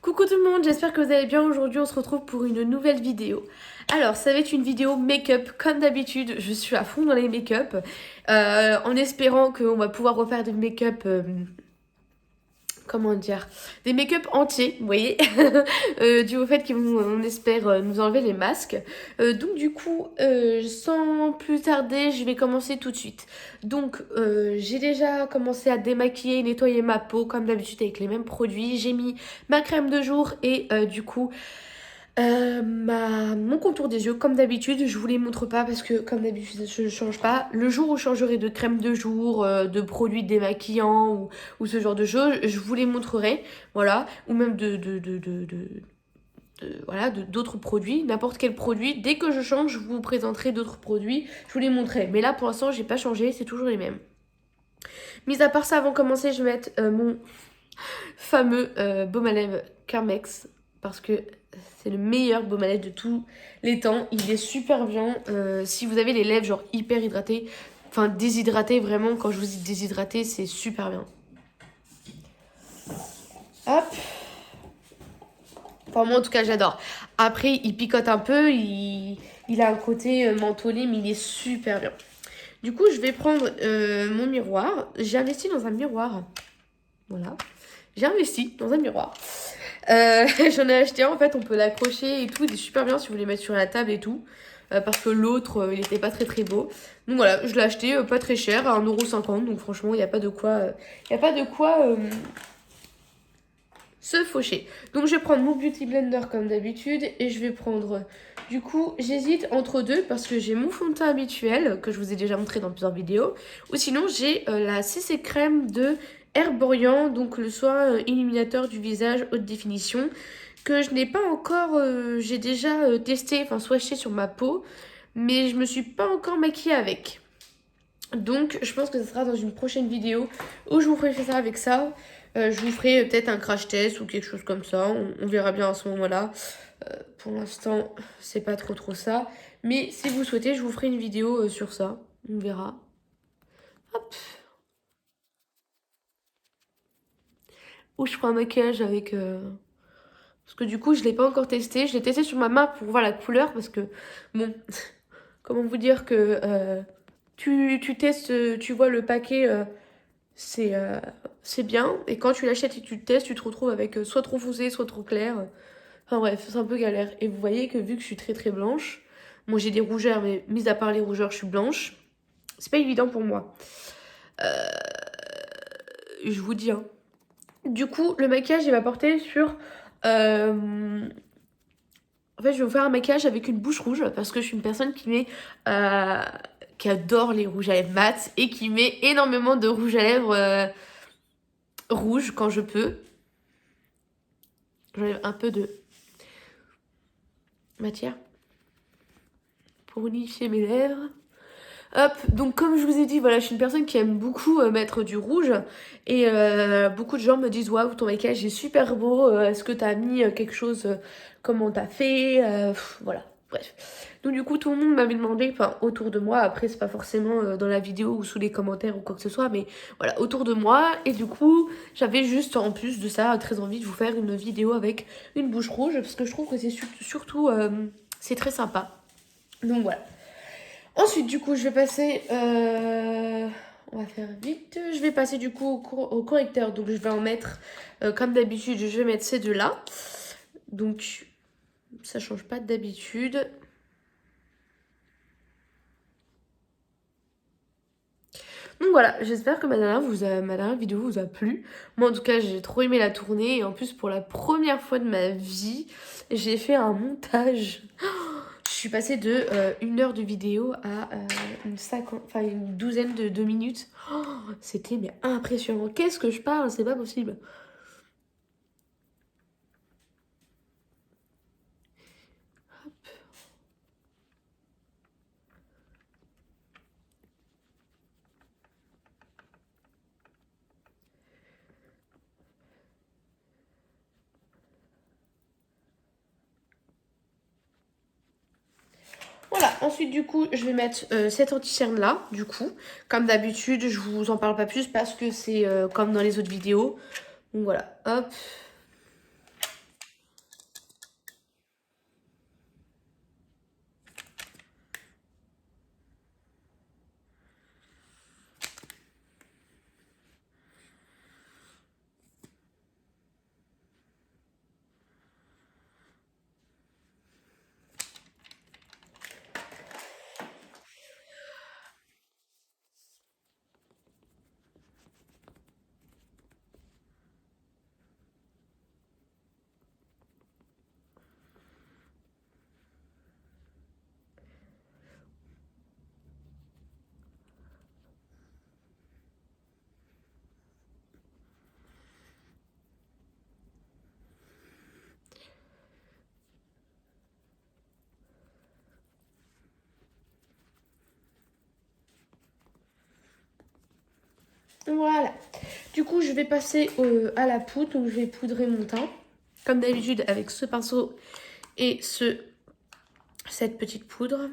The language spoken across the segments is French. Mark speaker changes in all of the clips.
Speaker 1: Coucou tout le monde, j'espère que vous allez bien. Aujourd'hui on se retrouve pour une nouvelle vidéo. Alors ça va être une vidéo make-up comme d'habitude, je suis à fond dans les make-up en espérant qu'on va pouvoir refaire des make-up, comment dire, des make-up entiers, vous voyez, dû au fait qu'on espère nous enlever les masques. Donc du coup, sans plus tarder, je vais commencer tout de suite. Donc j'ai déjà commencé à démaquiller et nettoyer ma peau comme d'habitude avec les mêmes produits. J'ai mis ma crème de jour et du coup mon contour des yeux comme d'habitude. Je vous les montre pas parce que comme d'habitude je ne change pas. Le jour où je changerai de crème de jour, de produits démaquillants ou ce genre de choses, je vous les montrerai, voilà, ou même voilà, d'autres produits, n'importe quel produit. Dès que je change, je vous présenterai d'autres produits, je vous les montrerai. Mais là pour l'instant j'ai pas changé, c'est toujours les mêmes. Mis à part ça, avant de commencer, je vais mettre mon fameux baume à lèvres Carmex parce que c'est le meilleur baume à lèvres de tous les temps. Il est super bien. Si vous avez les lèvres genre hyper hydratées, enfin déshydratées, vraiment, quand je vous dis déshydraté, c'est super bien. Hop. Enfin, moi en tout cas, j'adore. Après, il picote un peu, il a un côté mentholé, mais il est super bien. Du coup, je vais prendre mon miroir. J'ai investi dans un miroir. Voilà. J'ai investi dans un miroir. J'en ai acheté un, en fait, on peut l'accrocher et tout. Il est super bien si vous voulez mettre sur la table et tout. Parce que l'autre, il était pas très très beau. Donc voilà, je l'ai acheté pas très cher, à 1,50 €. Donc franchement, il n'y a pas de quoi, se faucher. Donc je vais prendre mon Beauty Blender comme d'habitude. Et je vais prendre... Du coup, j'hésite entre deux parce que j'ai mon fond de teint habituel, que je vous ai déjà montré dans plusieurs vidéos. Ou sinon, j'ai la CC Crème de Herborian, donc le soin illuminateur du visage haute définition, que je n'ai pas encore, j'ai déjà testé, enfin swatché sur ma peau, mais je me suis pas encore maquillée avec. Donc je pense que ce sera dans une prochaine vidéo où je vous ferai ça avec ça. Je vous ferai peut-être un crash test ou quelque chose comme ça, on verra bien à ce moment-là. Pour l'instant, c'est pas trop ça. Mais si vous souhaitez, je vous ferai une vidéo sur ça, on verra. Hop. Ou je ferai un maquillage avec... Parce que du coup, je l'ai pas encore testé. Je l'ai testé sur ma main pour voir la couleur. Parce que, bon, comment vous dire que tu testes, tu vois le paquet, c'est bien. Et quand tu l'achètes et que tu le testes, tu te retrouves avec soit trop foncé, soit trop clair. Enfin bref, c'est un peu galère. Et vous voyez que vu que je suis très très blanche, moi j'ai des rougeurs, mais mis à part les rougeurs, je suis blanche. C'est pas évident pour moi. Je vous dis, hein. Du coup, le maquillage, il va porter sur... En fait, je vais vous faire un maquillage avec une bouche rouge parce que je suis une personne euh, qui adore les rouges à lèvres mat et qui met énormément de rouge à lèvres rouge quand je peux. J'enlève un peu de matière pour unifier mes lèvres. Hop, donc comme je vous ai dit, voilà, je suis une personne qui aime beaucoup mettre du rouge et beaucoup de gens me disent waouh, ton maquillage est super beau, est-ce que t'as mis quelque chose, comment t'as fait, voilà, bref. Donc du coup tout le monde m'avait demandé, enfin autour de moi, après c'est pas forcément dans la vidéo ou sous les commentaires ou quoi que ce soit, mais voilà, autour de moi, et du coup j'avais juste en plus de ça très envie de vous faire une vidéo avec une bouche rouge parce que je trouve que c'est surtout, c'est très sympa. Donc voilà. Ensuite, du coup, je vais passer... on va faire vite. Je vais passer du coup au correcteur. Donc, je vais en mettre, comme d'habitude, je vais mettre ces deux-là. Donc, ça change pas d'habitude. Donc voilà, j'espère que ma dernière vidéo vous a plu. Moi, en tout cas, j'ai trop aimé la tournée. Et en plus, pour la première fois de ma vie, j'ai fait un montage. Je suis passée de 1 heure de vidéo à une douzaine de minutes. Oh, c'était mais impressionnant. Qu'est-ce que je parle? C'est pas possible. Voilà, ensuite du coup, je vais mettre cet anti-cerne là, du coup. Comme d'habitude, je vous en parle pas plus parce que c'est comme dans les autres vidéos. Donc voilà, hop. Voilà. Du coup, je vais passer à la poudre. Donc, je vais poudrer mon teint. Comme d'habitude, avec ce pinceau et cette petite poudre.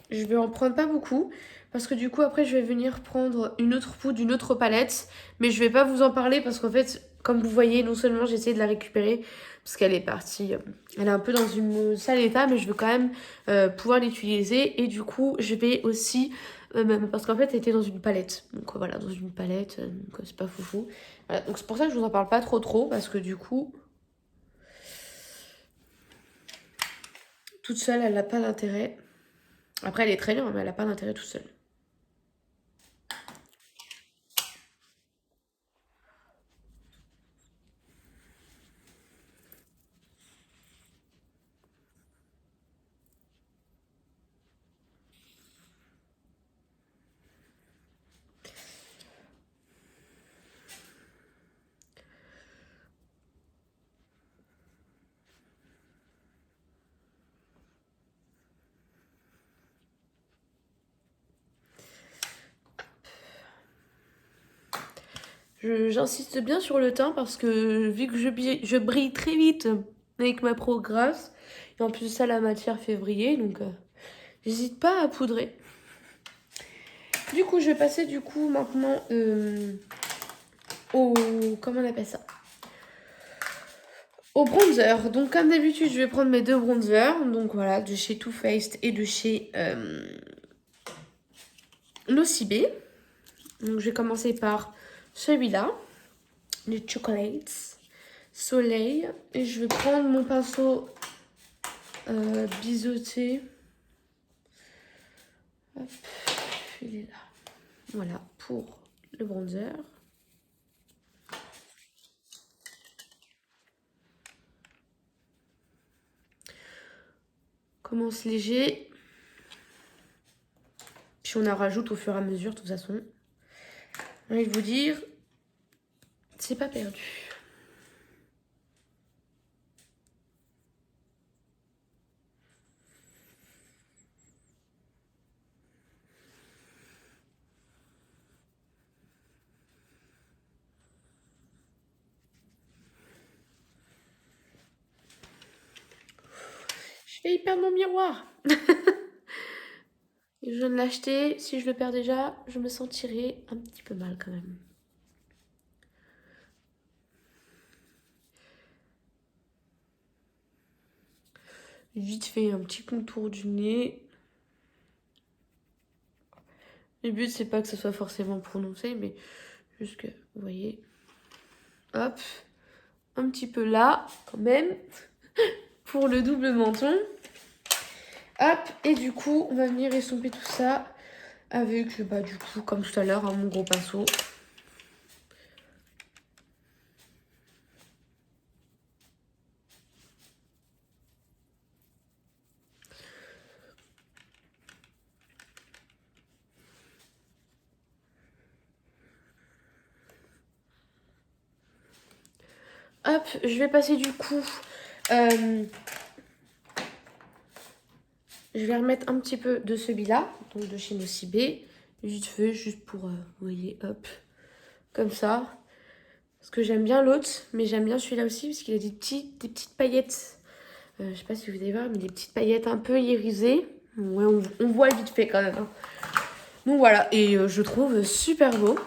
Speaker 1: Je vais en prendre pas beaucoup. Parce que du coup, après, je vais venir prendre une autre poudre d'une autre palette. Mais je vais pas vous en parler parce qu'en fait, comme vous voyez, non seulement j'ai essayé de la récupérer parce qu'elle est partie, elle est un peu dans une sale état, mais je veux quand même pouvoir l'utiliser. Et du coup, je vais aussi, parce qu'en fait, elle était dans une palette. Donc voilà, dans une palette, donc c'est pas foufou. Voilà, donc c'est pour ça que je vous en parle pas trop, parce que du coup, toute seule, elle n'a pas d'intérêt. Après, elle est très bien, mais elle n'a pas d'intérêt toute seule. J'insiste bien sur le teint parce que vu que je brille très vite avec ma Prograse, et en plus de ça la matière fait briller, donc j'hésite pas à poudrer. Du coup, je vais passer du coup maintenant au... comment on appelle ça? Au bronzer. Donc comme d'habitude, je vais prendre mes deux bronzers. Donc voilà, de chez Too Faced et de chez Nocibé. Donc je vais commencer par celui-là, le Chocolates Soleil. Et je vais prendre mon pinceau biseauté. Hop, il est là. Voilà, pour le bronzer. Commence léger. Puis on en rajoute au fur et à mesure, de toute façon. J'ai envie de vous dire, c'est pas perdu. Je vais y perdre mon miroir. Je viens de l'acheter. Si je le perds déjà, je me sentirai un petit peu mal quand même. Vite fait un petit contour du nez. Le but c'est pas que ce soit forcément prononcé, mais juste que vous voyez. Hop, un petit peu là quand même pour le double menton. Hop, et du coup on va venir estomper tout ça avec bah du coup comme tout à l'heure mon gros pinceau. Hop, je vais passer du coup. Je vais remettre un petit peu de celui-là, donc de chez Nocibé. Vite fait, juste pour, vous voyez, hop, comme ça. Parce que j'aime bien l'autre, mais j'aime bien celui-là aussi, parce qu'il a des petites paillettes. Je sais pas si vous allez voir, mais des petites paillettes un peu irisées. Ouais, on voit vite fait quand même. Hein. Donc voilà, et je trouve super beau.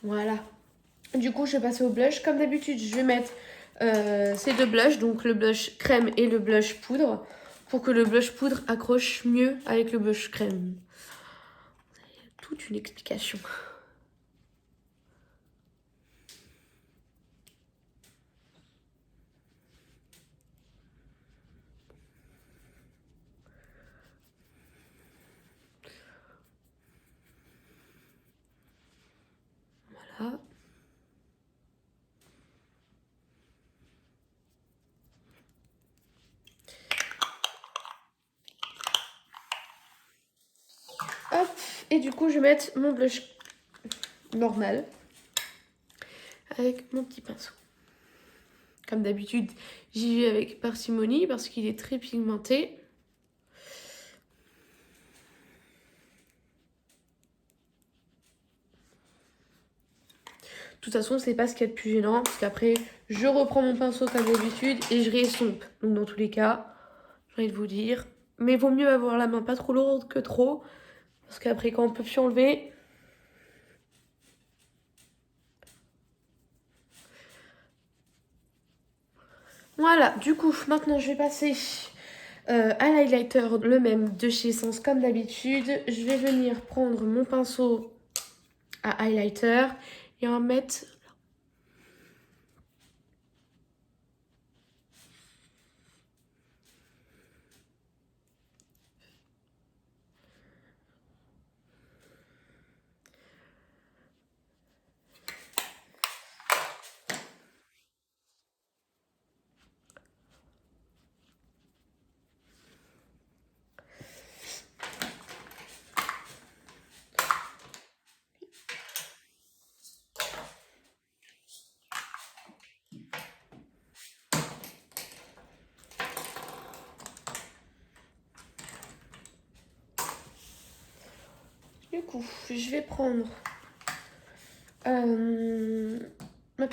Speaker 1: Voilà. Du coup, je vais passer au blush. Comme d'habitude, je vais mettre ces deux blushs, donc le blush crème et le blush poudre, pour que le blush poudre accroche mieux avec le blush crème. Toute une explication. Voilà. Hop, et du coup, je vais mettre mon blush normal. avec mon petit pinceau. Comme d'habitude, j'y vais avec parcimonie parce qu'il est très pigmenté. De toute façon, c'est pas ce qu'il y a de plus gênant parce qu'après, je reprends mon pinceau comme d'habitude et je réestompe. Donc dans tous les cas, j'ai envie de vous dire, mais il vaut mieux avoir la main pas trop lourde que trop parce qu'après, quand on peut plus enlever, voilà, du coup, maintenant je vais passer à l'highlighter, le même de chez Essence comme d'habitude. Je vais venir prendre mon pinceau à highlighter et en mettre... Du coup, je vais prendre mon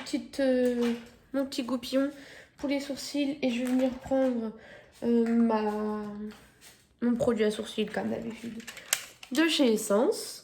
Speaker 1: petit goupillon pour les sourcils et je vais venir prendre mon produit à sourcils comme d'habitude de chez Essence.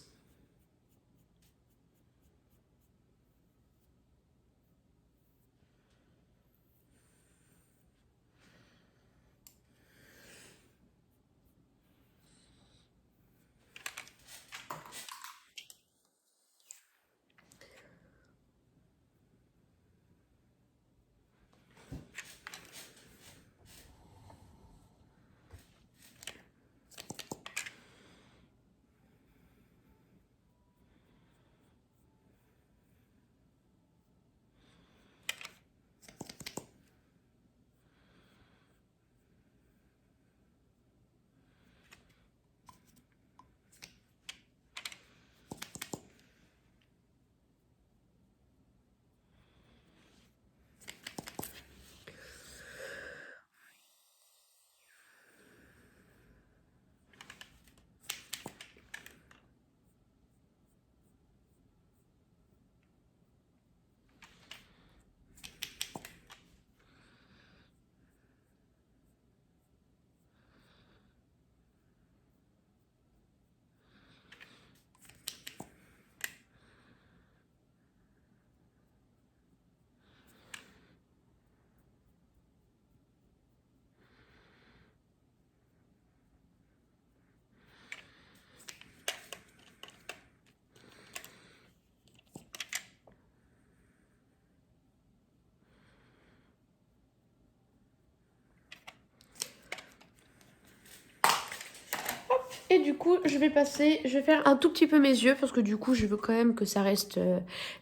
Speaker 1: Et du coup, je vais faire un tout petit peu mes yeux parce que du coup, je veux quand même que ça reste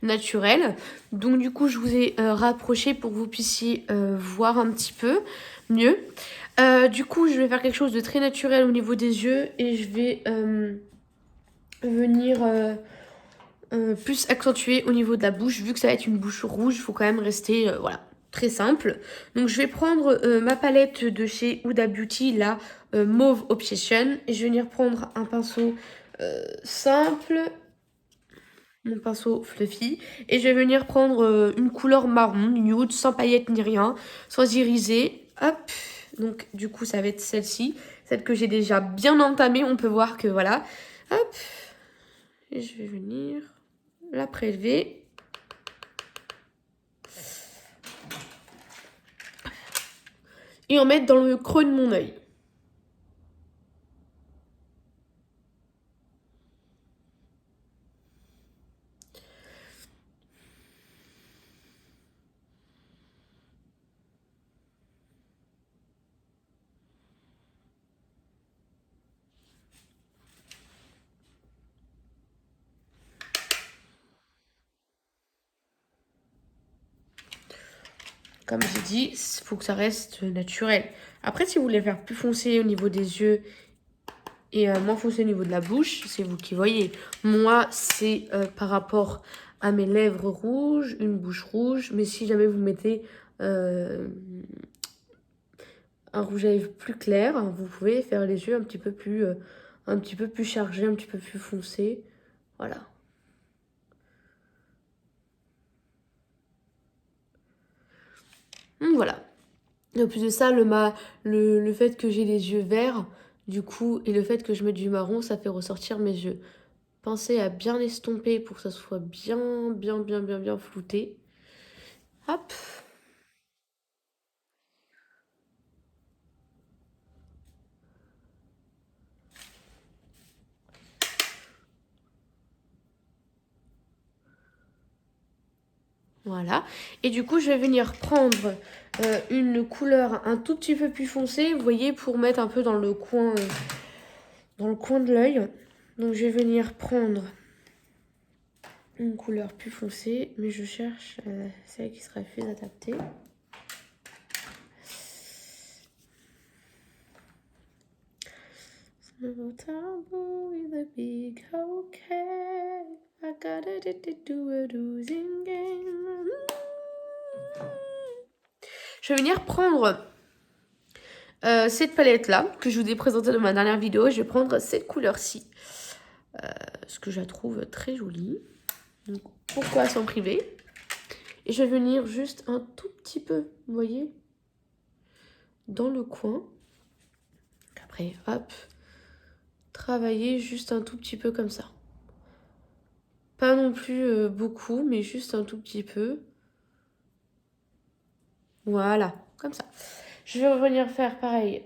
Speaker 1: naturel. Donc du coup, je vous ai rapproché pour que vous puissiez voir un petit peu mieux. Du coup, je vais faire quelque chose de très naturel au niveau des yeux et je vais venir plus accentuer au niveau de la bouche. Vu que ça va être une bouche rouge, il faut quand même rester, voilà, très simple. Donc je vais prendre ma palette de chez Huda Beauty, la Mauve Obsession. Et je vais venir prendre un pinceau simple, mon pinceau fluffy. Et je vais venir prendre une couleur marron, nude, sans paillettes ni rien, sans iriser. Hop, donc du coup ça va être celle-ci. Celle que j'ai déjà bien entamée, on peut voir que voilà. Hop, et je vais venir la prélever. Et en mettre dans le creux de mon œil. Comme j'ai dit, il faut que ça reste naturel. Après, si vous voulez faire plus foncé au niveau des yeux et moins foncé au niveau de la bouche, c'est vous qui voyez. Moi, c'est par rapport à mes lèvres rouges, une bouche rouge. Mais si jamais vous mettez un rouge à lèvres plus clair, vous pouvez faire les yeux un petit peu plus chargés, un petit peu plus foncés. Voilà. Donc voilà. Et en plus de ça, le fait que j'ai les yeux verts, du coup, et le fait que je mette du marron, ça fait ressortir mes yeux. Pensez à bien estomper pour que ça soit bien flouté. Hop. Voilà. Et du coup, je vais venir prendre une couleur un tout petit peu plus foncée, vous voyez, pour mettre un peu dans le coin de l'œil. Donc, je vais venir prendre une couleur plus foncée, mais je cherche celle qui sera plus adaptée. With a big okay, I got addicted to a losing game. Je vais venir prendre cette palette-là, que je vous ai présentée dans ma dernière vidéo. Je vais prendre cette couleur-ci, parce que je la trouve très jolie. Donc, pourquoi s'en priver? Et je vais venir juste un tout petit peu, vous voyez, dans le coin. Après, hop, travailler juste un tout petit peu comme ça. Pas non plus beaucoup, mais juste un tout petit peu. Voilà, comme ça. Je vais revenir faire pareil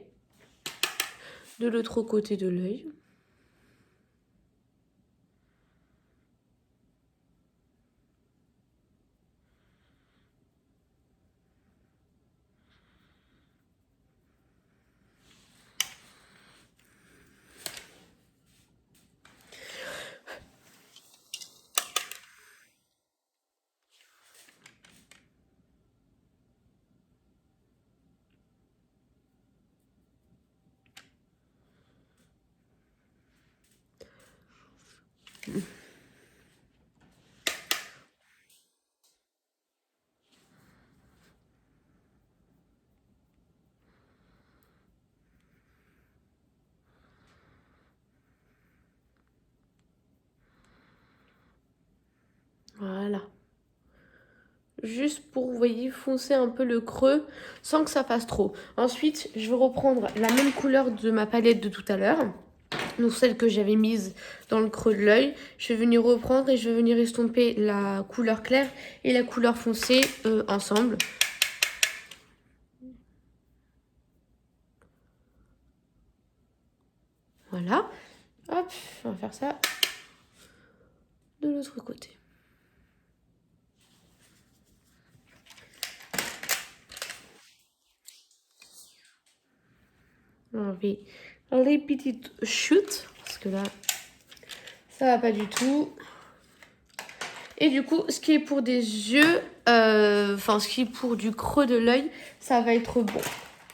Speaker 1: de l'autre côté de l'œil. Voilà. Juste pour, vous voyez, foncer un peu le creux sans que ça fasse trop. Ensuite, je vais reprendre la même couleur de ma palette de tout à l'heure. Donc celle que j'avais mise dans le creux de l'œil. Je vais venir reprendre et je vais venir estomper la couleur claire et la couleur foncée ensemble. Voilà. Hop, on va faire ça de l'autre côté. Enlever les petites chutes, parce que là, ça va pas du tout. Et du coup, ce qui est pour des yeux, ce qui est pour du creux de l'œil, ça va être bon.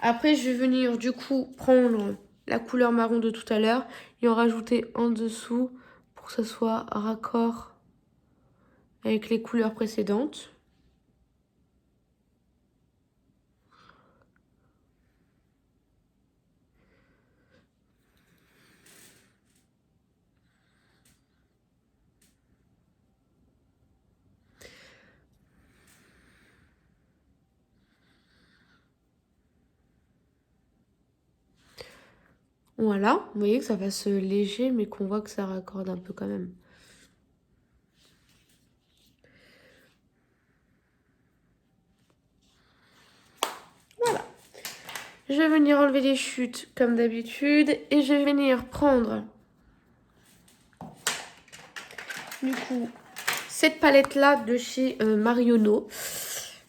Speaker 1: Après, je vais venir du coup prendre la couleur marron de tout à l'heure et en rajouter en dessous pour que ça soit raccord avec les couleurs précédentes. Voilà, vous voyez que ça va se léger, mais qu'on voit que ça raccorde un peu quand même. Voilà. Je vais venir enlever les chutes comme d'habitude et je vais venir prendre du coup cette palette-là de chez Marionneau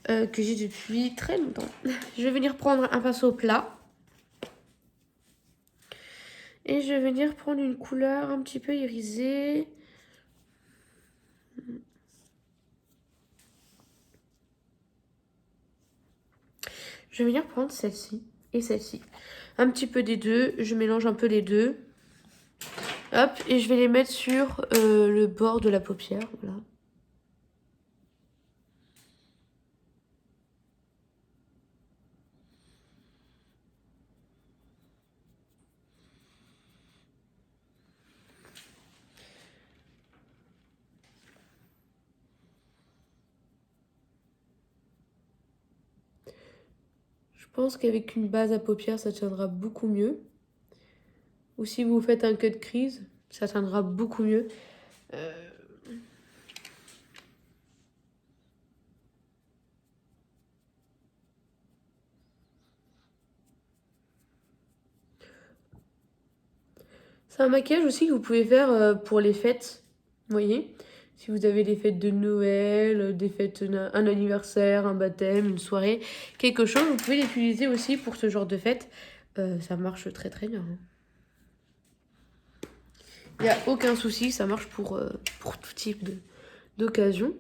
Speaker 1: que j'ai depuis très longtemps. Je vais venir prendre un pinceau plat. Et je vais venir prendre une couleur un petit peu irisée. Je vais venir prendre celle-ci et celle-ci. Un petit peu des deux. Je mélange un peu les deux. Hop, et je vais les mettre sur le bord de la paupière. Voilà. pense qu'avec une base à paupières, ça tiendra beaucoup mieux. Ou si vous faites un cut crease, ça tiendra beaucoup mieux. C'est un maquillage aussi que vous pouvez faire pour les fêtes, vous voyez. Si vous avez des fêtes de Noël, des fêtes, un anniversaire, un baptême, une soirée, quelque chose, vous pouvez l'utiliser aussi pour ce genre de fête. Ça marche très très bien. Il n'y a aucun souci, ça marche pour tout type d'occasion.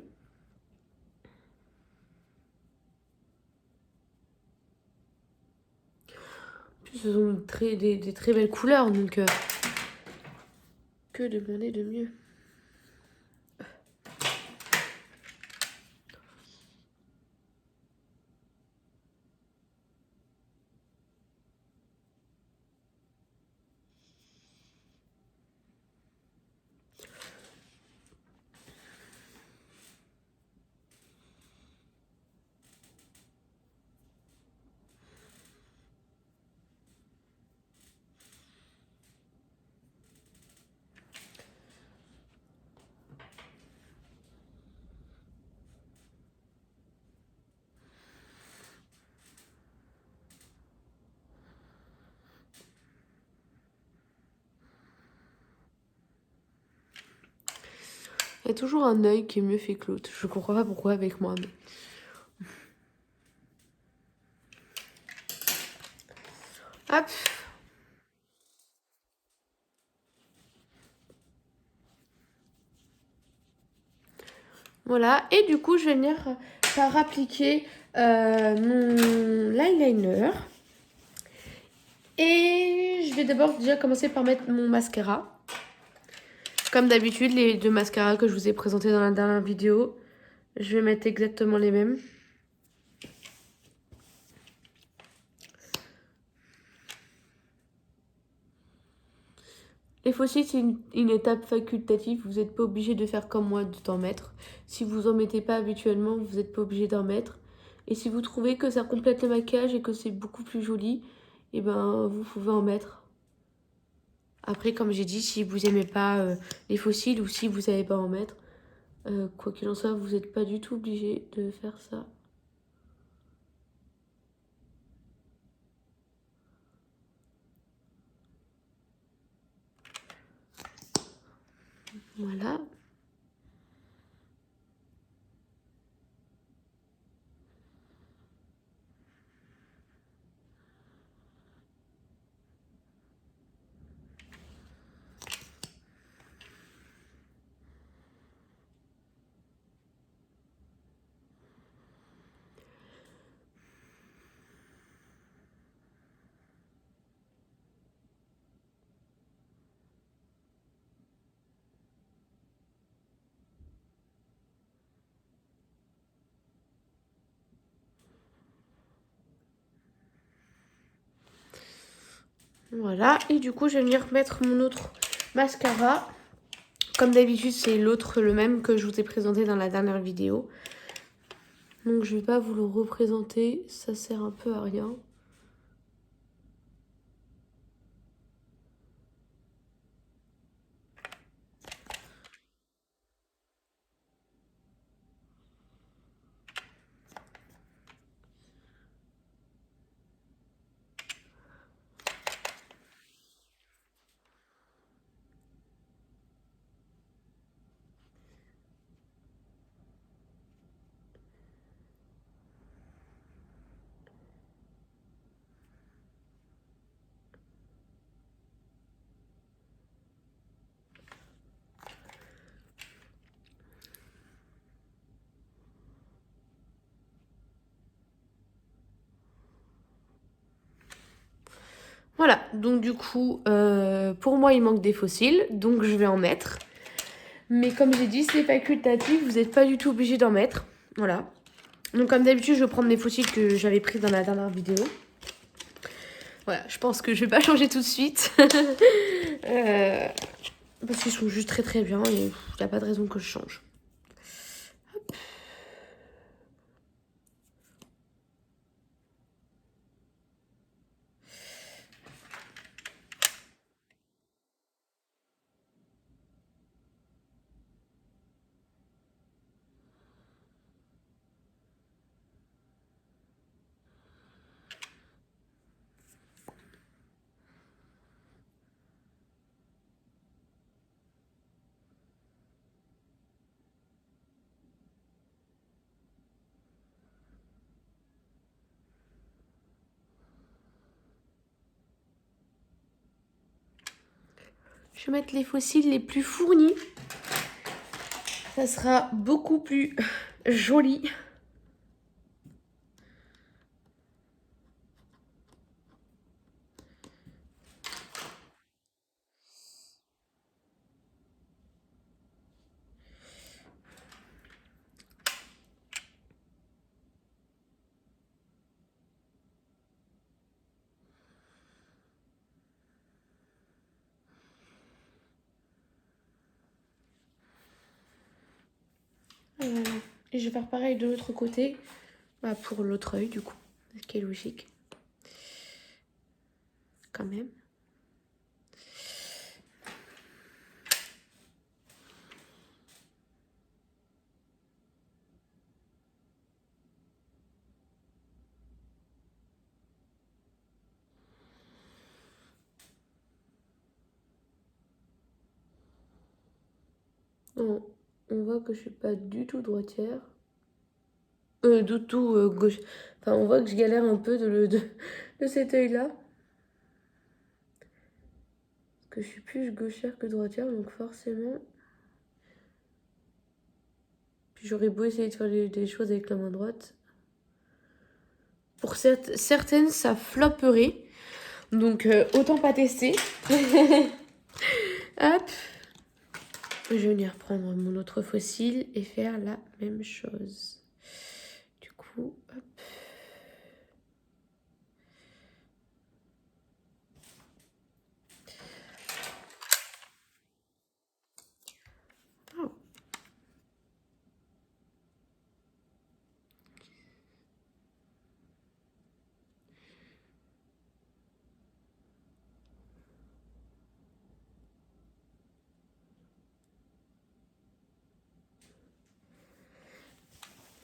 Speaker 1: Ce sont des très belles couleurs, donc que demander de mieux? Il y a toujours un œil qui est mieux fait que l'autre. Je comprends pas pourquoi avec moi, mais... Hop. Voilà, et du coup, je vais venir par appliquer mon eyeliner. Et je vais d'abord déjà commencer par mettre mon mascara. Comme d'habitude, les deux mascaras que je vous ai présentés dans la dernière vidéo, je vais mettre exactement les mêmes. Les faux cils, c'est une étape facultative. Vous n'êtes pas obligé de faire comme moi, d'en mettre. Si vous en mettez pas habituellement, vous n'êtes pas obligé d'en mettre. Et si vous trouvez que ça complète le maquillage et que c'est beaucoup plus joli, et ben vous pouvez en mettre. Après, comme j'ai dit, si vous aimez pas les faux cils ou si vous savez pas en mettre, quoi qu'il en soit, vous n'êtes pas du tout obligé de faire ça. Voilà. Voilà, et du coup, je vais venir mettre mon autre mascara. Comme d'habitude, c'est l'autre, le même que je vous ai présenté dans la dernière vidéo. Donc, je vais pas vous le représenter, ça sert un peu à rien. Voilà, donc du coup, pour moi, il manque des faux cils, donc je vais en mettre. Mais comme j'ai dit, c'est facultatif, vous n'êtes pas du tout obligé d'en mettre. Voilà. Donc comme d'habitude, je vais prendre des faux cils que j'avais pris dans la dernière vidéo. Voilà, je pense que je vais pas changer tout de suite. Parce qu'ils sont juste très très bien et il n'y a pas de raison que je change. Hop. Je vais mettre les faux cils les plus fournis. Ça sera beaucoup plus joli. Voilà. Et je vais faire pareil de l'autre côté. Bah, pour l'autre œil du coup. Ce qui est logique. Quand même. On voit que je suis pas du tout droitière. Du tout gauche. Enfin, on voit que je galère un peu de cet œil-là. Parce que je suis plus gauchère que droitière, donc forcément. Puis j'aurais beau essayer de faire des choses avec la main droite. Pour certaines, ça flopperait. Donc, autant pas tester. Hop. Je vais venir prendre mon autre fossile et faire la même chose. Du coup, hop. Oh.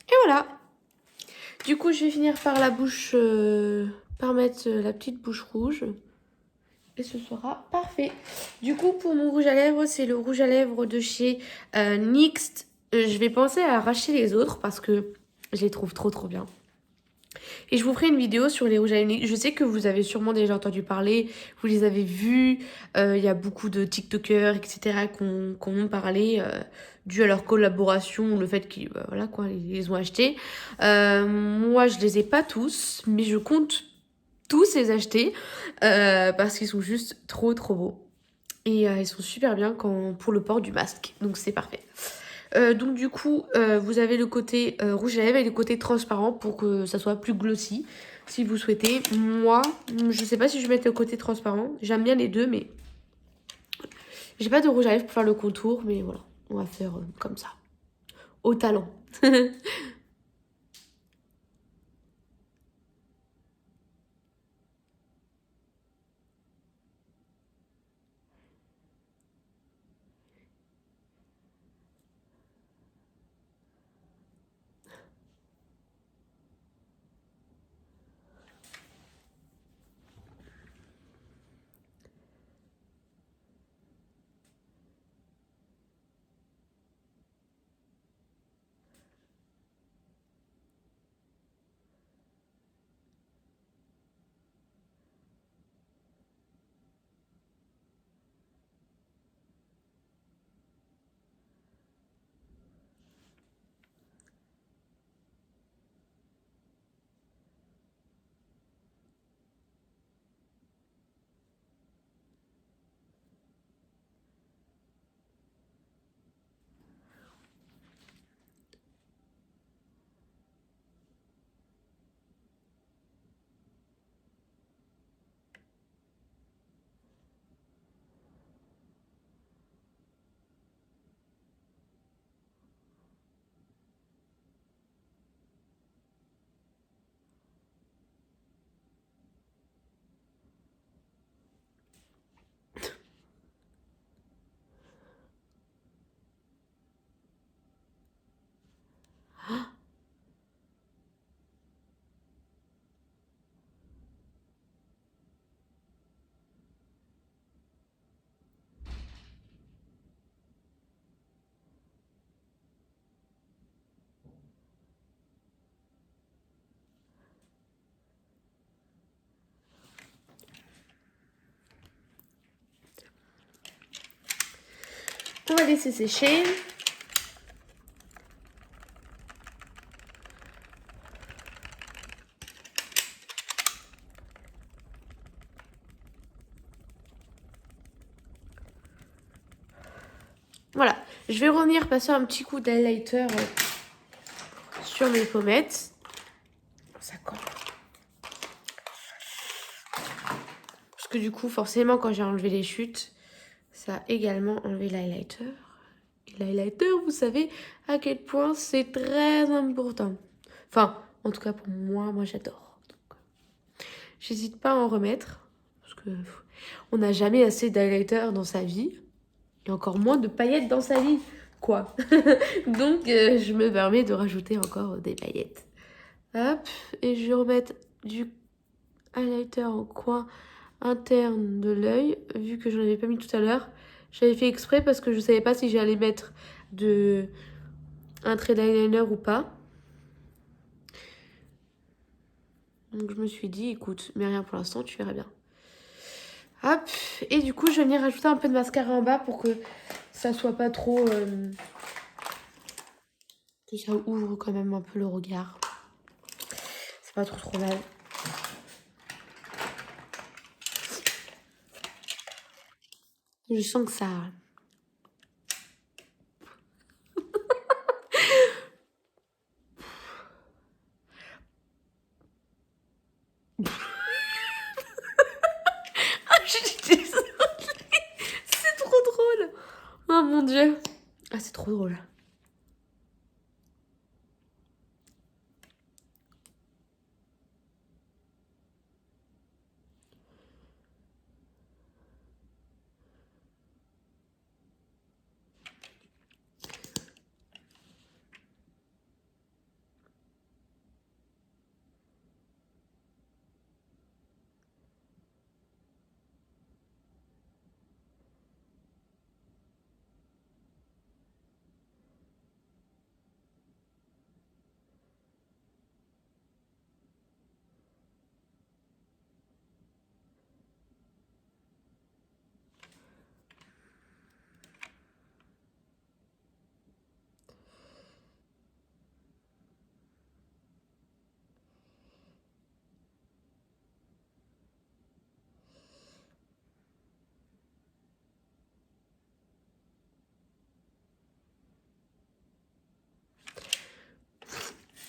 Speaker 1: Et voilà. Du coup, je vais finir par la bouche, par mettre la petite bouche rouge. Et ce sera parfait. Du coup, pour mon rouge à lèvres, c'est le rouge à lèvres de chez NYX. Je vais penser à arracher les autres parce que je les trouve trop bien. Et je vous ferai une vidéo sur les rouges à lèvres NYX. Je sais que vous avez sûrement déjà entendu parler, vous les avez vus. Il y a beaucoup de TikTokers, etc. qui ont parlé dû à leur collaboration, le fait qu'ils voilà, quoi, ils les ont achetés. Moi, je les ai pas tous, mais je compte tous les acheter parce qu'ils sont juste trop beaux. Et ils sont super bien pour le port du masque, donc c'est parfait. Donc du coup, vous avez le côté rouge à lèvres et le côté transparent pour que ça soit plus glossy, si vous souhaitez. Moi, je sais pas si je vais mettre le côté transparent. J'aime bien les deux, mais j'ai pas de rouge à lèvres pour faire le contour, mais voilà, on va faire comme ça, au talent. On va laisser sécher. Voilà, je vais revenir passer un petit coup d'highlighter sur mes pommettes. Ça colle. Parce que du coup, forcément, quand j'ai enlevé les chutes, ça a également enlevé l'highlighter. Et l'highlighter, vous savez à quel point c'est très important. Enfin, en tout cas pour moi j'adore. J'hésite pas à en remettre. Parce que on n'a jamais assez d'highlighter dans sa vie. Et encore moins de paillettes dans sa vie. Quoi. Donc, je me permets de rajouter encore des paillettes. Hop. Et je vais remettre du highlighter en coin interne de l'œil. Vu que je n'en avais pas mis tout à l'heure. J'avais fait exprès parce que je ne savais pas si j'allais mettre un trait d'eyeliner ou pas. Donc, je me suis dit, écoute, mais rien pour l'instant, tu verras bien. Hop. Et du coup, je vais venir rajouter un peu de mascara en bas pour que ça soit pas trop... que ça ouvre quand même un peu le regard. C'est pas trop mal. Je sens que ça... Ah, je suis désolée. C'est trop drôle. Oh mon dieu. Ah, c'est trop drôle.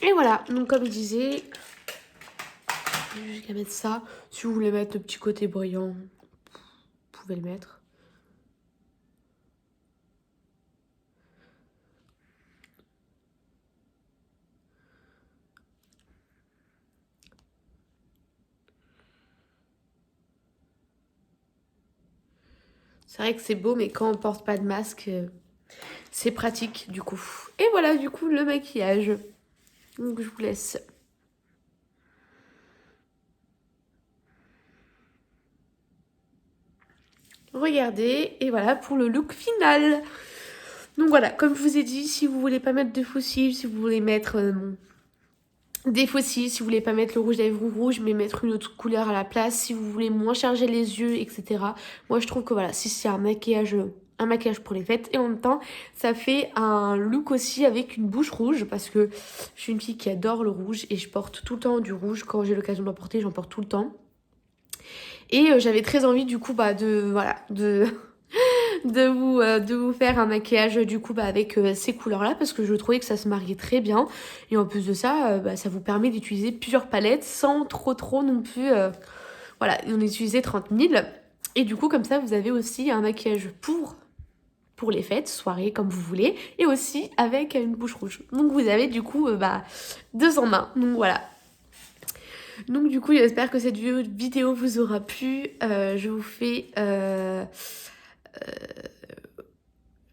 Speaker 1: Et voilà, donc comme je disais, je vais juste mettre ça. Si vous voulez mettre le petit côté brillant, vous pouvez le mettre. C'est vrai que c'est beau, mais quand on porte pas de masque, c'est pratique du coup. Et voilà, du coup, le maquillage. Donc je vous laisse. Regardez, et voilà pour le look final. Donc voilà, comme je vous ai dit, si vous voulez pas mettre de faux cils, si vous voulez mettre des faux cils, si vous voulez pas mettre le rouge à lèvres rouge, mais mettre une autre couleur à la place, si vous voulez moins charger les yeux, etc. Moi, je trouve que voilà, si c'est un maquillage pour les fêtes, et en même temps, ça fait un look aussi avec une bouche rouge, parce que je suis une fille qui adore le rouge, et je porte tout le temps du rouge. Quand j'ai l'occasion d'en porter, j'en porte tout le temps. Et j'avais très envie du coup de vous faire un maquillage du coup avec ces couleurs là, parce que je trouvais que ça se mariait très bien. Et en plus de ça, ça vous permet d'utiliser plusieurs palettes sans trop non plus voilà, on utilisait 30 000. Et du coup comme ça vous avez aussi un maquillage pour les fêtes, soirée, comme vous voulez, et aussi avec une bouche rouge. Donc vous avez du coup deux en un. Donc voilà. Donc du coup j'espère que cette vidéo vous aura plu. Je vous fais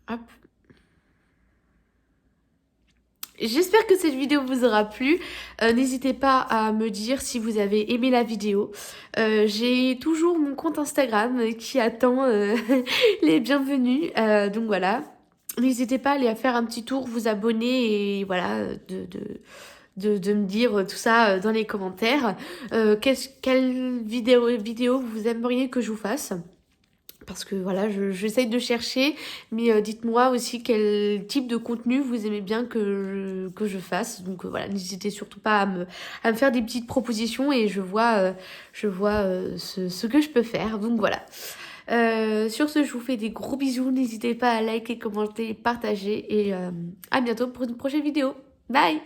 Speaker 1: hop. J'espère que cette vidéo vous aura plu. N'hésitez pas à me dire si vous avez aimé la vidéo. J'ai toujours mon compte Instagram qui attend les bienvenus. Donc voilà. N'hésitez pas à aller faire un petit tour, vous abonner et voilà, de me dire tout ça dans les commentaires. Quelle vidéo vous aimeriez que je vous fasse? Parce que voilà, j'essaye de chercher, mais dites-moi aussi quel type de contenu vous aimez bien que je fasse. Donc voilà, n'hésitez surtout pas à me faire des petites propositions et je vois ce que je peux faire. Donc voilà. Sur ce, je vous fais des gros bisous. N'hésitez pas à liker, commenter, partager et à bientôt pour une prochaine vidéo. Bye!